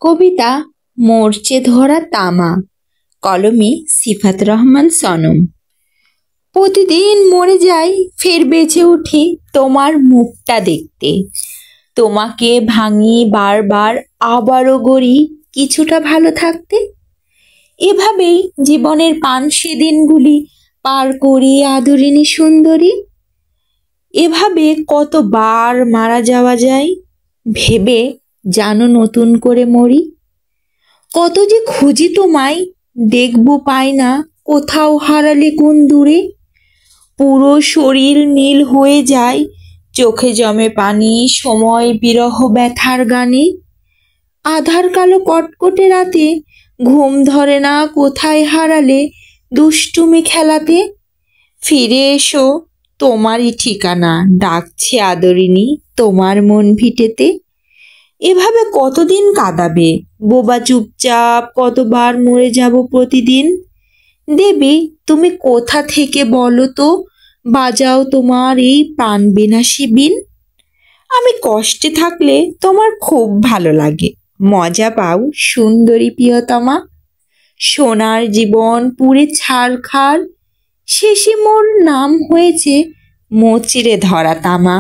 কবিতা মরচে ধরা তামা, কলমে সিফাত রহমান সনম। প্রতিদিন মরে যাই, ফের বেঁচে উঠি তোমার মুখটা দেখতে। তোমাকে ভাঙি বারবার, আবারও গড়ি কিছুটা ভালো থাকতে। এভাবেই জীবনের পানসে দিনগুলি পার করি আদরিনী সুন্দরী। এভাবে কতবার মারা যাওয়া যায়, ভেবে জানো নতুন করে মরি। কত যে খুঁজি তোমায়, দেখবো পাই না, কোথাও হারালে কোন দূরে। পুরো শরীর নীল হয়ে যায়, চোখে জমে পানি, সময় বিরহ ব্যথার গানে। আধার কালো কটকটে রাতে ঘুম ধরে না, কোথায় হারালে দুষ্টুমি খেলাতে। ফিরে এসো, তোমারই ঠিকানা ডাকছে আদরিনী তোমার মন ভিটেতে। এভাবে কতদিন কাঁদাবে বোবা চুপচাপ, কতবার মরে যাব প্রতিদিন। দেবী তুমি কোথা থেকে বলো তো, বাজাও তোমার এই প্রাণ বিনাশী বিন। আমি কষ্টে থাকলে তোমার খুব ভালো লাগে, মজা পাও সুন্দরী প্রিয়তমা। সোনার জীবন পুরে ছারখার, শেষে মোর নাম হয়েছে মোচড়ে ধরা তামা।